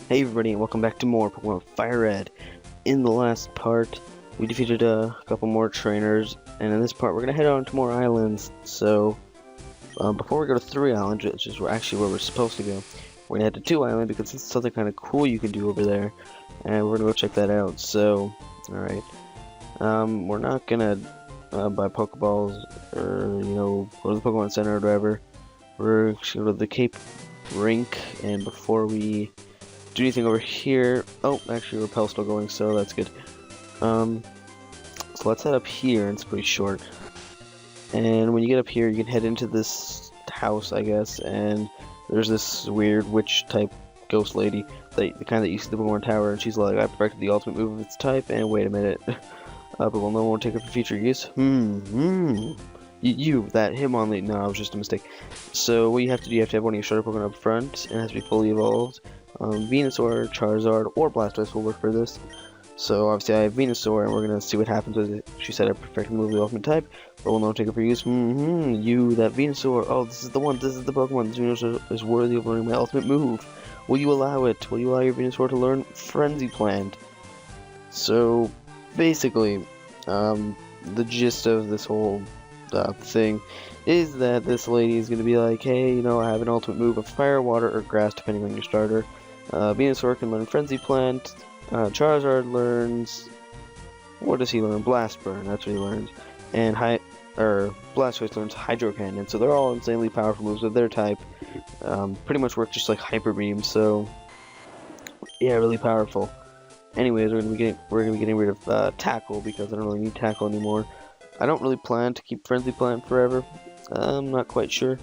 Hey everybody, and welcome back to more Pokemon Fire Red. In the last part, we defeated a couple more trainers, and in this part, we're gonna head on to more islands. So, before we go to 3 islands, which is actually where we're supposed to go, we're gonna head to 2 island because it's something kind of cool you can do over there, and we're gonna go check that out. So, all right, we're not gonna buy Pokeballs or go to the Pokemon Center or whatever. We're just gonna go to the Cape BRINK, and before we do anything over here. Oh, actually, Repel's still going, so that's good. So let's head up here, and it's pretty short. And when you get up here, you can head into this house, I guess, and there's this weird witch-type ghost lady, the kind that you see at the Pokemon Tower, and she's like, I perfected the ultimate move of its type, and wait a minute. But we'll no one take it for future use. That Hitmonlee. No, it was just a mistake. So what you have to do, you have to have one of your starter Pokemon up front, and it has to be fully evolved. Venusaur, Charizard, or Blastoise will work for this. So obviously I have Venusaur, and we're gonna see what happens with it. She said I perfected the move of the ultimate type, but we'll not take it for use. That Venusaur. Oh, this is the one. This is the Pokemon. This Venusaur is worthy of learning my ultimate move. Will you allow it? Will you allow your Venusaur to learn Frenzy Plant? So basically, the gist of this whole thing is that this lady is going to be like, hey, I have an ultimate move of Fire, Water, or Grass, depending on your starter. Venusaur can learn Frenzy Plant. Charizard learns... What does he learn? Blast Burn, that's what he learns. And Blastoise learns Hydro Cannon. So they're all insanely powerful moves of their type. Pretty much work just like Hyper Beam, so... yeah, really powerful. Anyways, we're gonna be getting rid of Tackle, because I don't really need Tackle anymore. I don't really plan to keep Frenzy Plant forever. I'm not quite sure.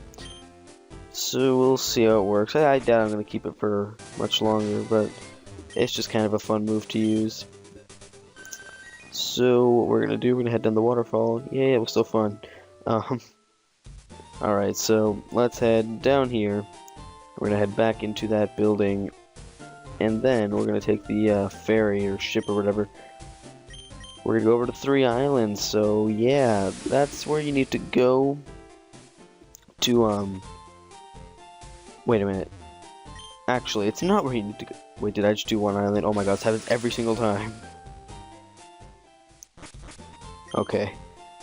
So we'll see how it works. I doubt I'm going to keep it for much longer, but it's just kind of a fun move to use. So what we're going to do, we're going to head down the waterfall. Yeah, it was still fun. Alright, so let's head down here. We're going to head back into that building. And then we're going to take the ferry or ship or whatever. We're going to go over to 3 islands. So yeah, that's where you need to go to, wait a minute. Actually, it's not where you need to go. Wait, did I just do 1 island? Oh my god, this happens every single time. Okay,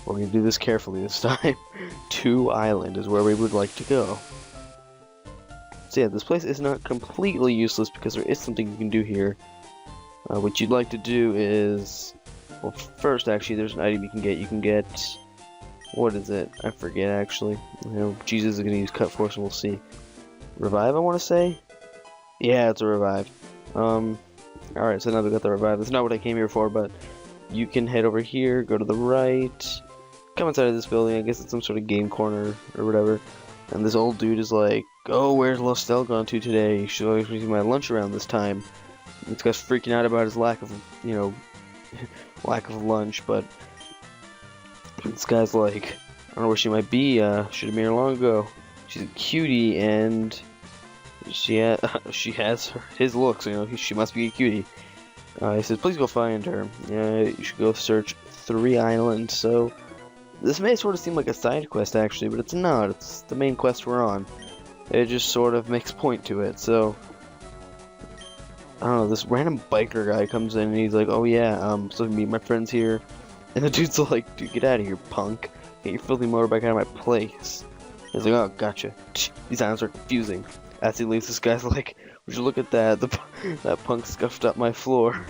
we're gonna do this carefully this time. 2 island is where we would like to go. So yeah, this place is not completely useless because there is something you can do here. What you'd like to do is... well, first, actually, there's an item you can get. You can get... what is it? I forget, actually. Jesus is going to use Cut Force, and we'll see. Revive, I want to say? Yeah, it's a Revive. Alright, so now we got the Revive. That's not what I came here for, but you can head over here, go to the right, come inside of this building. I guess it's some sort of game corner or whatever. And this old dude is like, oh, where's Lostel gone to today? You should always receive my lunch around this time. And this guy's freaking out about his lack of, lack of lunch, but this guy's like, I don't know where she might be. Should have been here long ago. She's a cutie, and she has his looks. She must be a cutie. He says, please go find her. You should go search 3 islands. So this may sort of seem like a side quest actually, but it's not. It's the main quest we're on. It just sort of makes point to it. So I don't know. This random biker guy comes in and he's like, oh yeah, so meet my friends here. And the dude's like, dude, get out of here, punk. Get your filthy motorbike out of my place. He's like, oh, gotcha. These islands are confusing. As he leaves, this guy's like, would you look at that? That punk scuffed up my floor.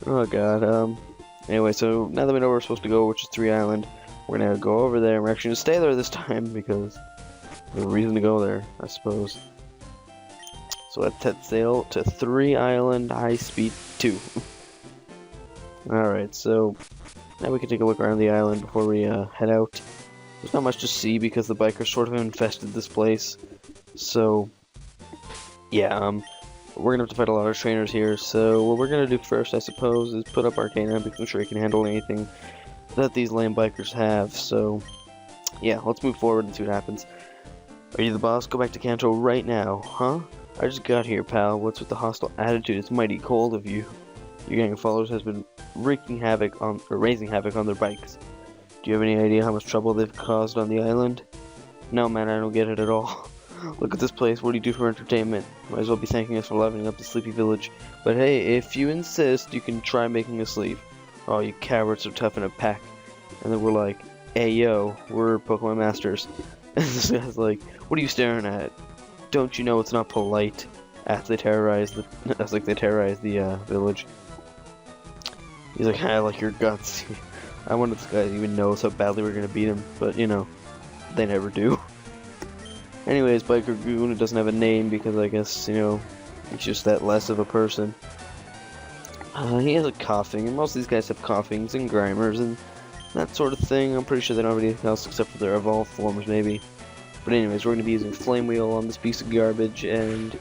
Oh, God. Anyway, so now that we know where we're supposed to go, which is 3 Island, we're gonna go over there. We're actually gonna stay there this time because there's a reason to go there, I suppose. So let's set sail to 3 Island High Speed 2. Alright, so now we can take a look around the island before we head out. There's not much to see because the bikers sort of infested this place. So, yeah, we're gonna have to fight a lot of trainers here. So what we're gonna do first, I suppose, is put up Arcana because I'm sure he can handle anything that these lame bikers have. So, yeah, let's move forward and see what happens. Are you the boss? Go back to Kanto right now, huh? I just got here, pal. What's with the hostile attitude? It's mighty cold of you. Your gang of followers has been raising havoc on their bikes. Do you have any idea how much trouble they've caused on the island? No, man, I don't get it at all. Look at this place. What do you do for entertainment? Might as well be thanking us for leveling up the sleepy village. But hey, if you insist, you can try making us sleep. Oh, you cowards are tough in a pack. And then we're like, hey yo, we're Pokemon Masters. And this guy's like, what are you staring at? Don't you know it's not polite? After they terrorize the, village. He's like, I like your guts. I wonder if this guy even knows how badly we're gonna beat him, but you know, they never do. Anyways, Biker Goon doesn't have a name because I guess, you know, he's just that less of a person. He has a coughing, and most of these guys have coughings and grimers and that sort of thing. I'm pretty sure they don't have anything else except for their evolved forms, maybe. But anyways, we're going to be using Flame Wheel on this piece of garbage, and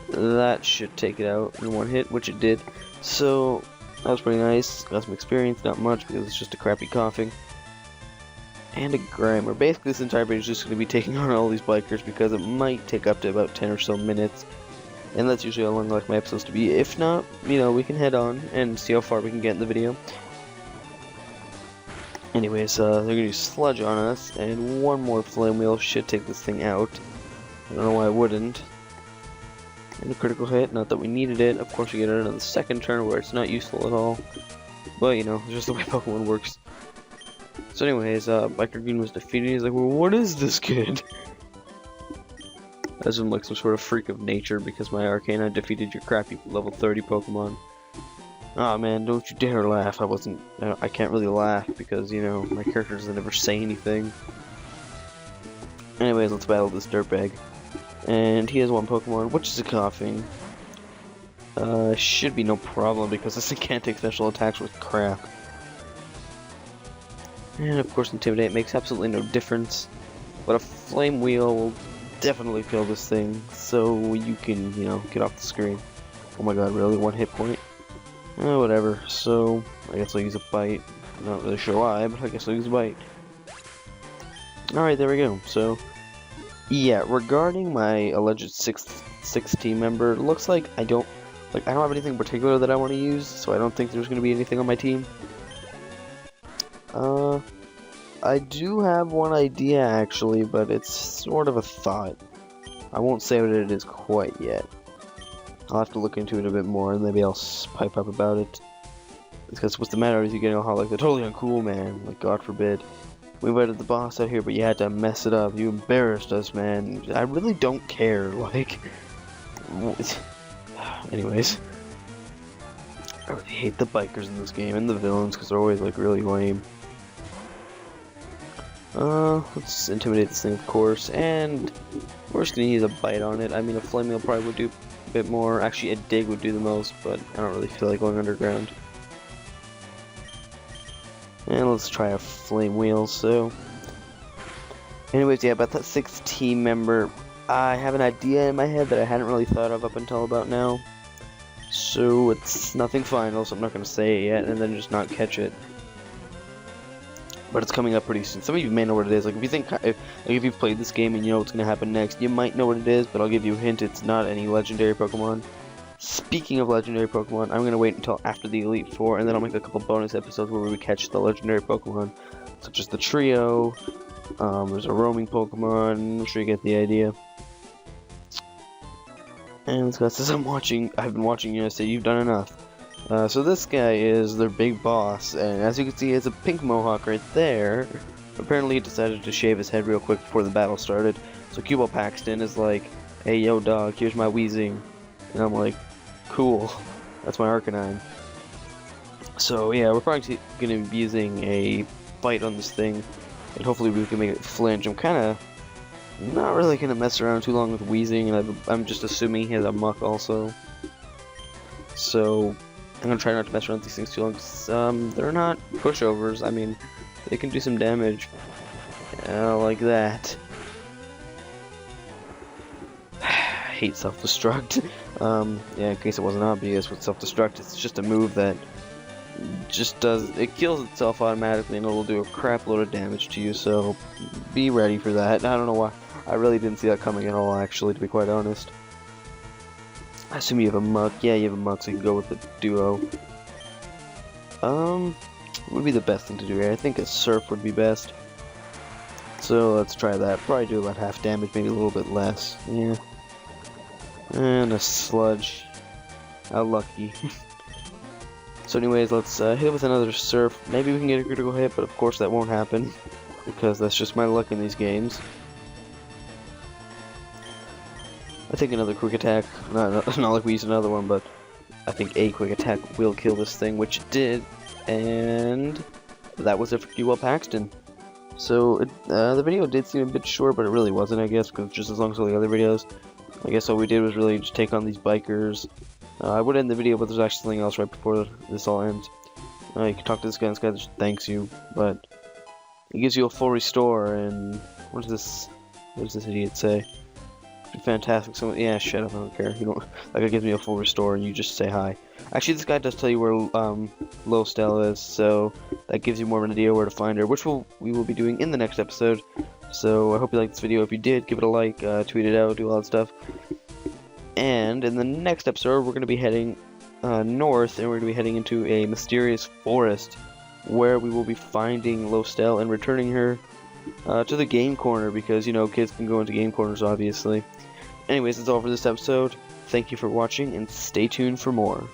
that should take it out in one hit, which it did. So, that was pretty nice. Got some experience, not much, because it's just a crappy coughing. And a Grimer. Basically, this entire video is just going to be taking on all these bikers, because it might take up to about 10 or so minutes. And that's usually how long I like my episodes to be. If not, you know, we can head on and see how far we can get in the video. Anyways, they're going to use Sludge on us, and one more Flame Wheel should take this thing out. I don't know why I wouldn't. And a critical hit, not that we needed it. Of course, we get it on the second turn where it's not useful at all. But, you know, it's just the way Pokemon works. So anyways, Biker Goon was defeated. He's like, well, what is this kid? As in like some sort of freak of nature because my Arcanine defeated your crappy level 30 Pokemon. Aw, man, don't you dare laugh. I can't really laugh because, you know, my character doesn't ever say anything. Anyways, let's battle this dirtbag. And he has one Pokemon, which is a coughing. Should be no problem because this thing can't take special attacks with crap. And of course, Intimidate makes absolutely no difference. But a Flame Wheel will definitely kill this thing, so you can, you know, get off the screen. Oh my god, really? One hit point? Oh, whatever. So, I guess I'll use a Bite. Not really sure why, but I guess I'll use a Bite. Alright, there we go. So, yeah, regarding my alleged sixth team member, it looks like I don't have anything particular that I want to use, so I don't think there's going to be anything on my team. I do have one idea actually, but it's sort of a thought. I won't say what it is quite yet. I'll have to look into it a bit more, and maybe I'll pipe up about it. Because what's the matter with you getting all like the totally uncool, man? Like, God forbid. We invited the boss out here, but you had to mess it up. You embarrassed us, man. I really don't care. Like, anyways, I really hate the bikers in this game and the villains because they're always like really lame. Let's intimidate this thing, of course, and we're just gonna use a Bite on it. I mean, a Flame Wheel probably would do a bit more. Actually, a Dig would do the most, but I don't really feel like going underground. And let's try a Flame Wheel. So, anyways, yeah, about that 6th team member, I have an idea in my head that I hadn't really thought of up until about now. So it's nothing final, so I'm not gonna say it yet, and then just not catch it. But it's coming up pretty soon. Some of you may know what it is. Like if you've played this game and you know what's gonna happen next, you might know what it is. But I'll give you a hint: it's not any legendary Pokemon. Speaking of legendary Pokemon, I'm gonna wait until after the Elite Four, and then I'll make a couple bonus episodes where we catch the legendary Pokemon, such as the trio. There's a roaming Pokemon. I'm sure you get the idea. And this guy says, I've been watching you. I say you've done enough. So this guy is their big boss, and as you can see, he has a pink mohawk right there. Apparently he decided to shave his head real quick before the battle started. So Cuball Paxton is like, hey yo dog, here's my Weezing. And I'm like, cool, that's my Arcanine. So yeah, we're probably going to be using a Bite on this thing, and hopefully we can make it flinch. I'm kind of not really going to mess around too long with Weezing, and I'm just assuming he has a Muck also. So I'm gonna try not to mess around with these things too long, because they're not pushovers. I mean, they can do some damage. Like that. I hate self-destruct. Yeah, in case it wasn't obvious, with self-destruct, it's just a move that just it kills itself automatically, and it'll do a crap load of damage to you, so be ready for that. I don't know why. I really didn't see that coming at all, actually, to be quite honest. I assume you have a Muck. Yeah, you have a Muck, so you can go with the duo. What would be the best thing to do here? I think a Surf would be best. So let's try that. Probably do about half damage, maybe a little bit less. Yeah. And a sludge. How lucky. So anyways, let's hit it with another surf. Maybe we can get a critical hit, but of course that won't happen. Because that's just my luck in these games. I think another quick attack, not like we used another one, but I think a quick attack will kill this thing, which it did. And that was it for Dewell Paxton. So the video did seem a bit short, but it really wasn't, I guess, because just as long as all the other videos. I guess all we did was really just take on these bikers. I would end the video, but there's actually something else right before this all ends. You can talk to this guy just thanks you, but it gives you a full restore, and what does this idiot say? Fantastic. So yeah, shut up. I don't care. You don't. Like, it gives me a full restore, and you just say hi. Actually, this guy does tell you where Lowstelle is, so that gives you more of an idea where to find her, which we will be doing in the next episode. So I hope you liked this video. If you did, give it a like, tweet it out, do all that stuff. And in the next episode, we're going to be heading north, and we're going to be heading into a mysterious forest where we will be finding Lowstelle and returning her to the game corner, because, you know, kids can go into game corners, obviously. Anyways, that's all for this episode. Thank you for watching, and stay tuned for more.